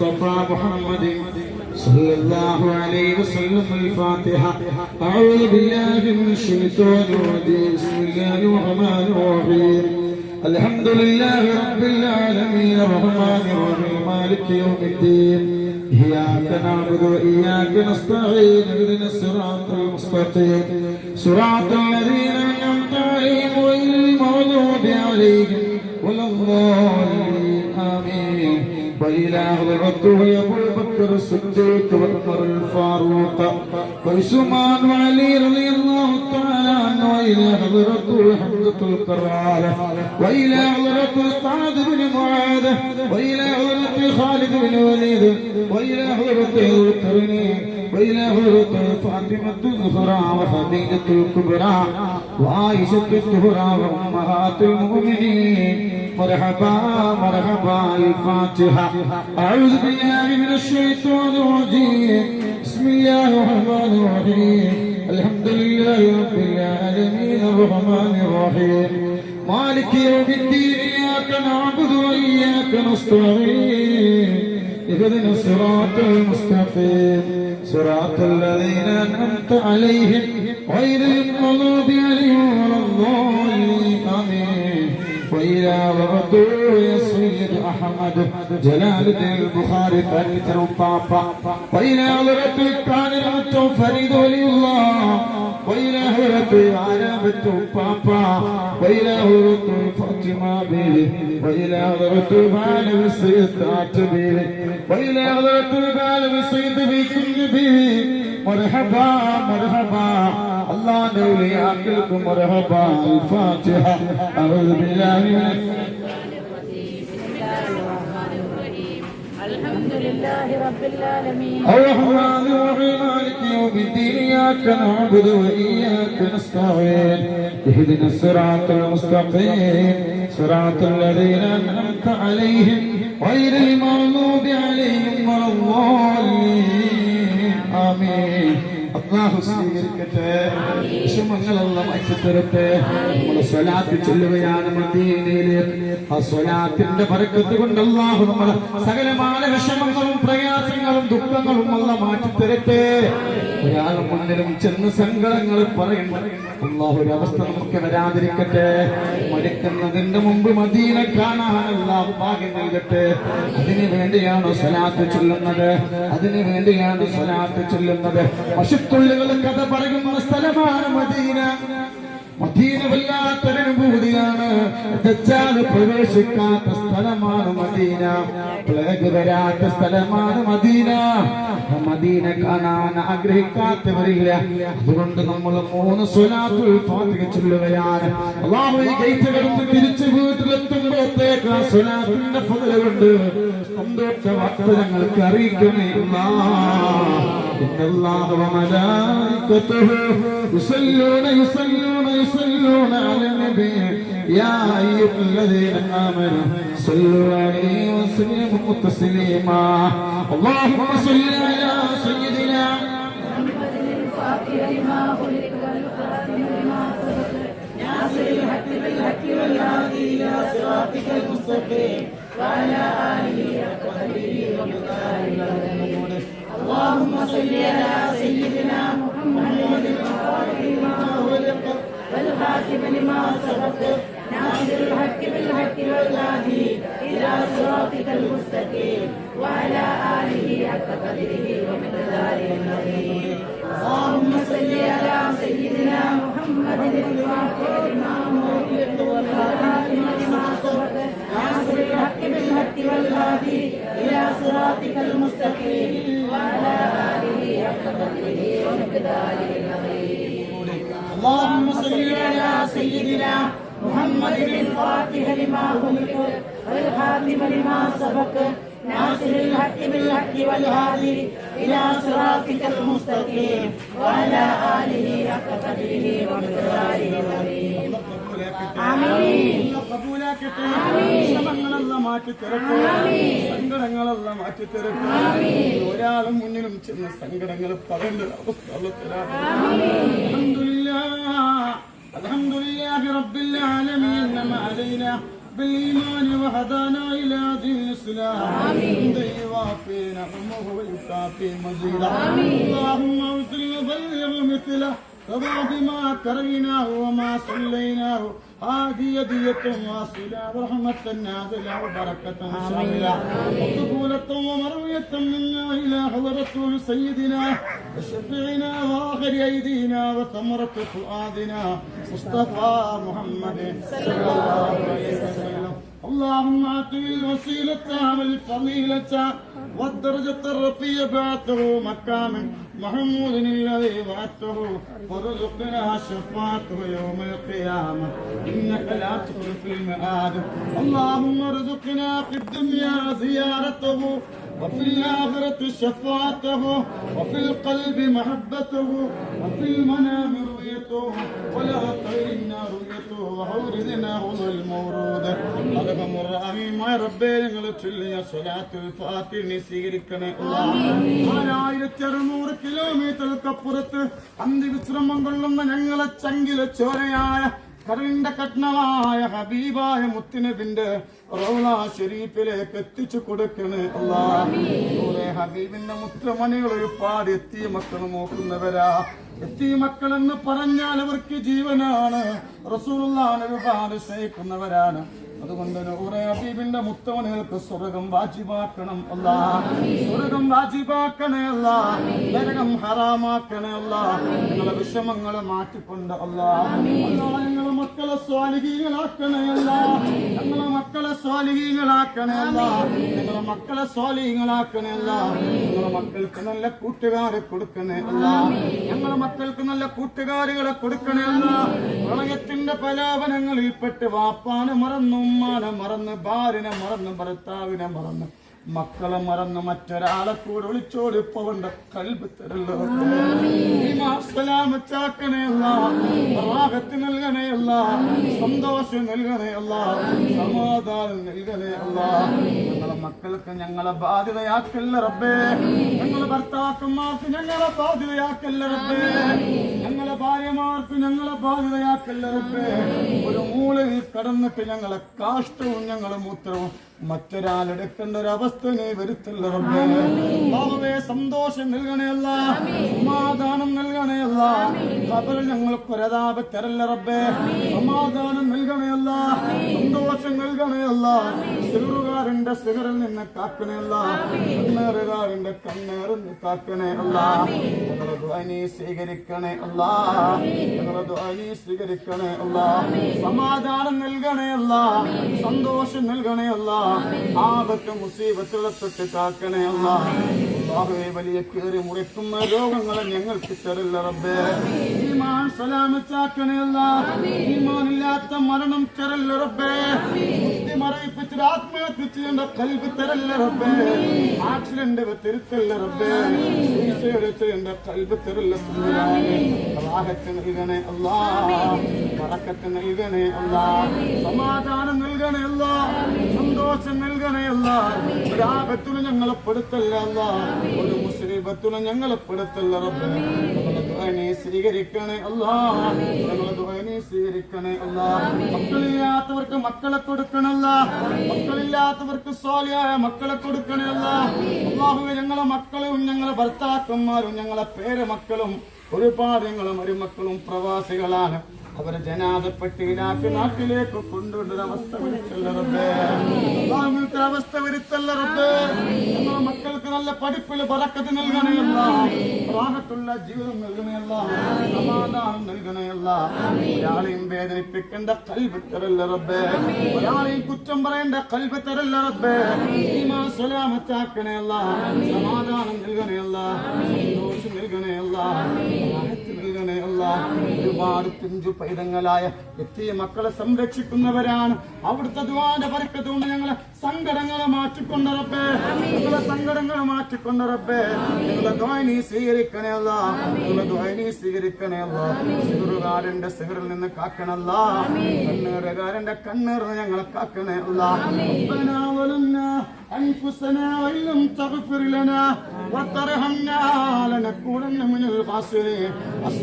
المصطفى محمد صلى الله عليه وسلم. الفاتحة. أعوذ بالله من الشيطان الرجيم. بسم الله الرحمن الرحيم. الحمد لله رب العالمين الرحمن الرحيم مالك يوم الدين. إياك نعبد وإياك نستعين. اهدنا الصراط المستقيم صراط الذين أنعمت عليهم غير المغضوب عليهم ولا الضالين. آمين. وإلى حضرته أبو بكر الصديق وعمر الفاروق وعثمان وعلي رضي الله تعالى عنه. وإلى حضرته حمزة الكرار وإلى حضرته سعد بن معاذ وإلى حضرته خالد بن وليد وإلى حضرته القرنين وإلى حضرته فاطمة الزهراء وخديجة الكبرى وعائشة الزهراء وأمهات المؤمنين. مرحبا مرحبا. الفاتحة. أعوذ بالله من الشيطان الرجيم. بسم الله الرحمن الرحيم. الحمد لله رب العالمين الرحمن الرحيم مالك يوم الدين. إياك نعبد وإياك نستعين. اهدنا الصراط المستقيم صراط الذين أنعمت عليهم غير المغضوب عليهم ولا الضالين. آمين. وإلى رسول يا سيد أحمد جلال الدين البخاري فريد بابا وإلى حضرة كان فريد ولي الله وإلى حضرة علامة بابا وإلى حضرة فاطمة بيبي وإلى حضرة معلم السيد بيبي وإلى حضرة معلم السيد بيبي. مرحبا مرحبا. الله نولي أكلكم. مرحبا. الفاتحة. أعوذ بالله من الحمد لله رب العالمين الرحمن الرحيم مالك يوم الدين. إياك نعبد وإياك نستعين. اهدنا الصراط المستقيم صراط الذين أنعمت عليهم غير المغضوب عليهم ولا الضالين. آمين. അല്ലാഹു സ്വീകരിക്കട്ടെ. വിഷമങ്ങളെല്ലാം മാറ്റിത്തരട്ടെ. നമ്മൾ സ്വലാത്ത് ചൊല്ലുകയാണ് മദീനയിലേക്ക്. ആ സ്വലാത്തിന്റെ ബറക്കത്ത് കൊണ്ട് അല്ലാഹു നമ്മളെ സകലമായ വിഷമങ്ങളും പ്രയാസങ്ങളും ദുഃഖങ്ങളും അല്ലാഹു മാറ്റിത്തരട്ടെ. ഒരാൾ മുന്നിലും ചെന്ന് സങ്കടങ്ങൾ പറയുമ്പോൾ അല്ലാഹു ഒരു അവസ്ഥ നമുക്ക് വരാതിരിക്കട്ടെ. മരിക്കുന്നതിന്റെ മുമ്പ് മദീന കാണാൻ അല്ലാഹു ഭാഗ്യം നൽകട്ടെ. അതിനു വേണ്ടിയാണ് സ്വലാത്ത് ചൊല്ലുന്നത്. അതിനു വേണ്ടിയാണ് സ്വലാത്ത് ചൊല്ലുന്നത്. മശുത്തുള്ളികൾ കഥ പറയുന്ന സ്ഥലമാണ് മദീന. മദീന വല്ലാത്തൊരനുഭൂതിയാണ്. ദജ്ജാൽ പ്രവേശിക്കാത്ത സ്ഥലമാണ് മദീന. പ്ലേഗ് വരാത്ത സ്ഥലമാണ് മദീന. മദീന കാണാൻ ആഗ്രഹിക്കാത്തവരില്ല. അതുകൊണ്ട് നമ്മൾ 3 സ്വലാത്തുൽ ഫാത്തിഹ ചൊല്ലുകയാണ്. അല്ലാഹു ഈ ഗേറ്റ് കടന്ന് തിരിച്ച് വീട്ടിലെത്തുമ്പോഴത്തേക്ക് ആ സ്വലാത്തിന്റെ ഫضل കൊണ്ട് സന്തോഷ വാർത്ത ഞങ്ങൾക്ക് അറിയിക്കണേ. ഇന്നല്ലാഹു വമലായികതുഹു يصلون على النبي يا أيها الذين آمنوا صلوا عليه وسلموا تسليما. اللهم صل على سيدنا محمد الفاتح لما خلق والخاتم لما سبق ناصر الحق بالحق والهادي إلى صراطك المستقيم وعلى آله حق قدره ومقداره العظيم. اللهم صل على سيدنا محمد الفاتح لما خلق والخاتم لما سبق ناصر الحق بالحق والهادي إلى صراطك المستقيم وعلى آله حق قدره ومقداره العظيم. اللهم صل على سيدنا محمد الفاتح لما خلق والخاتم لما سبق ناصر الحق بالحق والهادي إلى صراطك المستقيم وعلى آله حق قدره ومقداره العظيم. اللهم صل على سيدنا محمد الفاتح لما خلق والخاتم لما سبق ناصر الحق بالحق والهادي إلى صراطك المستقيم وعلى آله حق قدره ومقداره العظيم. آمين. വിഷമങ്ങളെല്ലാം മാറ്റിത്തരട്ടെ. സങ്കടങ്ങളെല്ലാം മാറ്റിത്തരട്ടെ. ഒരാളും മുന്നിലും ചെന്ന് സങ്കടങ്ങൾ പറയേണ്ട അവസ്ഥ الحمد لله رب العالمين ما علينا بالإيمان وهدانا إلى دين الإسلام حمدا يوافي نعمه ويكافي مزيدا اللهم اغفر وبلغ مثله رضا بما كرهناه وما صليناه هذه دية واصلة ورحمة نازلة وبركة شاملة وقبولة ومروية منا إلى حضرة سيدنا وشفيعنا وآخر أيدينا وثمرة فؤادنا مصطفى محمد صلى الله عليه وسلم اللهم اعطه الوسيلة والفضيلة والدرجة الرفيعة بعثه مكاما محمود الذي وعدته وارزقنا شفاعته يوم القيامة إنك لا تخلف الميعاد اللهم ارزقنا في الدنيا زيارته وفي الآخرة شفاعته وفي القلب محبته وفي المنام رؤيته ولا طيرنا رؤيته وحورنا هو المورود أرحم الراحمين يا ربي ഞങ്ങളെ ചൊല്ലിയ സ്വലാത്തുൽ ഫാത്തിഹ സ്വീകരിക്കണേ അല്ലാഹ് 1600 കിലോമീറ്റർക്കപ്പുറത്ത് അന്തിവിശ്രമം കൊള്ളുന്ന ഞങ്ങളെ ചങ്കിലെ ചോരയായ കരളിന്റെ കഠിനമായ ഹബീബായ മുത്തുനബിന്റെ റൗള ശരീഫിലേക്ക് എത്തിച്ചു കൊടുക്കണേ അല്ലാഹ് ഹബീബിന്റെ മുത്തുമണികൾ ഒരുപാട് എത്തിയ മക്കൾ നോക്കുന്നവരാ എത്തിയ മക്കൾ എന്ന് പറഞ്ഞാൽ അവർക്ക് ജീവനാണ് റസൂലുള്ളാഹിനെ ഒരുപാട് സ്നേഹിക്കുന്നവരാണ് അതുകൊണ്ട് നൂറെ ഹബീബിന്റെ മുത്തമനുകൾക്ക് സ്വർഗം വാജിബാക്കണം അല്ലാഹ് സ്വർഗം വാജിബാക്കണേ അല്ലാഹ് നരകം ഹറാമാക്കണേ അല്ലാഹ് ഞങ്ങളെ വിഷമങ്ങളെ മാറ്റിക്കൊണ്ട് അല്ലാഹ് ഞങ്ങളെ മക്കളെ സ്വാലിഹീങ്ങളാക്കണേ അല്ലാഹ് ഞങ്ങളെ മക്കളെ സ്വാലിഹീങ്ങളാക്കണേ അല്ലാഹ് ഞങ്ങളെ മക്കളെ സ്വാലിഹീങ്ങളാക്കണേ അല്ലാഹ് ഞങ്ങളെ മക്കൾക്ക് നല്ല കൂട്ടുകാരെ കൊടുക്കണേ അല്ലാഹ് ഞങ്ങളെ മക്കൾക്ക് നല്ല കൂട്ടുകാരികളെ കൊടുക്കണേ അല്ലാഹ് പ്രളയത്തിന്റെ പലാപനങ്ങളിൽപ്പെട്ട് വാപ്പാനെ മറന്നു ഉമ്മാനെ മറന്ന് ഭാര്യനെ മറന്ന് ഭർത്താവിനെ മറന്ന് മക്കളെ മറന്ന് മറ്റൊരാളെ കൂടെ ഒളിച്ചോടി പോകേണ്ട കൽബ് തരല്ലാഹത്ത് നൽകണേ അല്ലാഹ് സന്തോഷം നൽകണേ അല്ലാഹ് സമാധാനം നൽകണേ അല്ലാഹ് ഞങ്ങളെ മക്കൾക്ക് ഞങ്ങളെ ബാധ്യതയാക്കല്ല റബ്ബേ ഞങ്ങളെ ഭർത്താക്കന്മാർക്ക് ഞങ്ങളെ ബാധ്യതയാക്കല്ല റബ്ബേ ഞങ്ങളെ ഭാര്യമാർക്ക് ഞങ്ങളെ ബാധ്യതയാക്കല്ല റബ്ബേ ഒരു മൂലയിൽ കടന്നിട്ട് ഞങ്ങളെ കാഷ്ടവും ഞങ്ങളെ മൂത്രവും മറ്റൊരാളെടുക്കേണ്ട ഒരവസ്ഥ നീ വരുത്തല്ല റബ്ബേ അല്ലാഹുവേ സന്തോഷം നൽകണേ അല്ലാഹ് സമാധാനം നൽകണേ അല്ലാഹ് ഖബറിൽ ഞങ്ങൾക്ക് ഒരദാബ് തരല്ല റബ്ബേ സമാധാനം നൽകണേ അല്ലാഹ് സന്തോഷം നൽകണേ അല്ലാഹ് സിഹറുകാരന്റെ സിഹറിൽ നിന്ന് കാക്കണേ അല്ലാഹ് കണ്ണേറുകാരന്റെ കണ്ണേറിൽ നിന്ന് കാക്കണേ അല്ലാഹ് ഞങ്ങളെ ദുആ നീ സ്വീകരിക്കണേ അല്ലാഹ് ഞങ്ങളെ ദുആ നീ സ്വീകരിക്കണേ അല്ലാഹ് സമാധാനം നൽകണേ അല്ലാഹ് സന്തോഷം നൽകണേ അല്ലാഹ് ആപത്ത് മുസീബത്തുകളെ തൊട്ട് കാക്കണേ അല്ലാഹ് അല്ലാഹുവേ വലിയ കീറി മുറിക്കുന്ന രോഗങ്ങളെ ഞങ്ങൾക്ക് തരല്ല റബ്ബേ ഈമാൻ സലാമത്താക്കണേ അല്ലാഹ് ഈമാനില്ലാത്ത മരണം തരല്ല റബ്ബേ ബുദ്ധി മറയിപ്പിച്ചിട്ട് ആത്മഹത്യ ചെയ്യേണ്ട കൽബ് തരല്ല റബ്ബേ ആക്സിഡന്റ് തിരുത്തല്ല റബ്ബേ സൂയിസൈഡ് ചെയ്യേണ്ട കൽബ് തരല്ല റാഹത്ത് നൽകണേ അല്ലാഹ് ബറക്കത്ത് നൽകണേ അല്ലാഹ് സമാധാനം നൽകണേ അല്ലാഹ് സന്തോഷം നൽകണേ അല്ലാഹ് ഒരാപത്തിലും ഞങ്ങളെ പെടുത്തല്ല അല്ലാഹ് ഒരു മുസ്ലിബത്തിലും ഞങ്ങളെ പെടുത്തല്ല റബ്ബേ ഞങ്ങളെ ദുആ നീ സ്വീകരിക്കണേ അല്ലാഹ് ഞങ്ങളെ ദുആ നീ സ്വീകരിക്കണേ അല്ലാഹ് മക്കളില്ലാത്തവർക്ക് മക്കളെ കൊടുക്കണേ അല്ലാഹ് മക്കളില്ലാത്തവർക്ക് സ്വാലിഹായ മക്കളെ കൊടുക്കണേ അല്ലാഹ് അല്ലാഹുവേ ഞങ്ങളെ മക്കളും ഞങ്ങളെ ഭർത്താക്കന്മാരും ഞങ്ങളെ പേരമക്കളും ഒരുപാട് ഞങ്ങളെ മരുമക്കളും പ്രവാസികളാണ് അവരെ ജനാദപ്പെട്ടിയിലാക്കി നാട്ടിലേക്ക് കൊണ്ടുവരുന്ന അവസ്ഥ വരുത്തല്ല റബ്ബേ അവസ്ഥ വരുത്തല്ല റബ്ബേ ഞങ്ങളെ മക്കൾക്ക് നല്ല പഠിപ്പിൽ ബറക്കത്ത് നൽകണേ അല്ലാഹ് റാഹത്തുള്ള ജീവിതം നൽകണേ അല്ലാഹ് സമാധാനം നൽകണേ അല്ലാഹ് ഒരാളെയും വേദനിപ്പിക്കേണ്ട കൽബ് തരല്ല റബ്ബേ ഒരാളെയും കുറ്റം പറയേണ്ട കൽബ് തരല്ല റബ്ബേ ഈമാൻ സലാമത്താക്കണേ അല്ലാഹ് സമാധാനം നൽകണേ അല്ലാഹ് സന്തോഷം നൽകണേ അല്ലാഹ് റാഹത്ത് നൽകണേ അല്ലാഹ് ഒരുപാട് പിഞ്ചു പൈതങ്ങളായ എത്തിയ മക്കളെ സംരക്ഷിക്കുന്നവരാണ് അവിടുത്തെ ദുആന്റെ ബറക്കത്ത് കൊണ്ട് ഞങ്ങളെ സങ്കടങ്ങളെ മാറ്റിക്കൊണ്ട് റബ്ബേ ഞങ്ങളെ സങ്കടങ്ങളെ മാറ്റിക്കൊണ്ട് റബ്ബേ ഞങ്ങളെ ദുആ നീ സ്വീകരിക്കണേ അല്ലാഹ് ഞങ്ങളെ ദുആ നീ സ്വീകരിക്കണേ അല്ലാഹ് സിഹറുകാരന്റെ സിഹറിൽ നിന്ന് കാക്കണേ അല്ലാഹ് കണ്ണേറുകാരന്റെ കണ്ണേറിന് ഞങ്ങളെ കാക്കണേ അല്ലാഹ് റബ്ബനാ വലന്നാ أنفسنا وإن لم تغفر لنا وترحمنا لنكونن من الخاسرين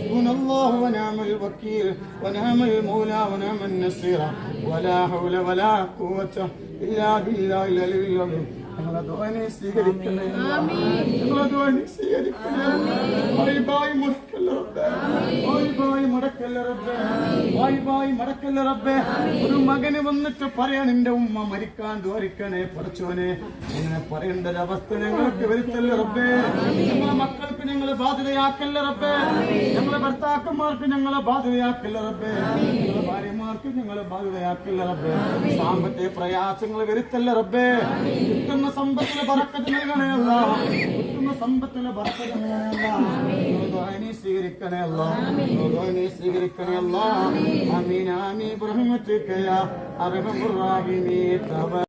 حسبنا الله ونعم الوكيل ونعم المولى ونعم النصير ولا حول ولا قوة إلا بالله العلي العظيم. ഞങ്ങളെ ദുആനെ സ്വീകരിക്കണേ. ഞങ്ങളെ ദുആനെ സ്വീകരിക്കണേ. വായ്പായി മുടക്കല്ല റബ്ബേ. വായ്പായി മുടക്കല്ല റബ്ബേ. വായ്പായി മുടക്കല്ല റബ്ബേ. ഒരു മകന് വന്നിട്ട് പറയാൻ എന്റെ ഉമ്മ മരിക്കാൻ ദ്വാരിക്കണേ പടച്ചോനെ, ഇങ്ങനെ പറയേണ്ട ഒരവസ്ഥ ഞങ്ങൾക്ക് വരുത്തല്ല റബ്ബേ. ഞങ്ങളെ മക്കൾക്ക് ഞങ്ങളെ ബാധ്യതയാക്കല്ല റബ്ബേ. ഞങ്ങളെ ഭർത്താക്കന്മാർക്ക് ഞങ്ങളെ ബാധ്യതയാക്കല്ല റബ്ബേ. ഞങ്ങളെ ഭാര്യമാർക്ക് ഞങ്ങളെ ബാധ്യതയാക്കല്ല റബ്ബേ. സാമ്പത്തിക പ്രയാസങ്ങൾ വരുത്തല്ല റബ്ബേ. കിട്ടുന്ന സമ്പത്തിലെ ബറക്കത്ത് നൽകണേ അല്ലാഹ്. കിട്ടുന്ന സമ്പത്തിലെ ബറക്കത്ത് നൽകണേ അല്ലാഹ്. ദുആനെ സ്വീകരിക്കണേ അല്ലാഹ്. ദുആനെ സ്വീകരിക്കണേ അല്ലാഹ്. ആമീൻ ആമീൻ ബിറഹ്മതിക യാ അർഹമർ റഹീമീൻ.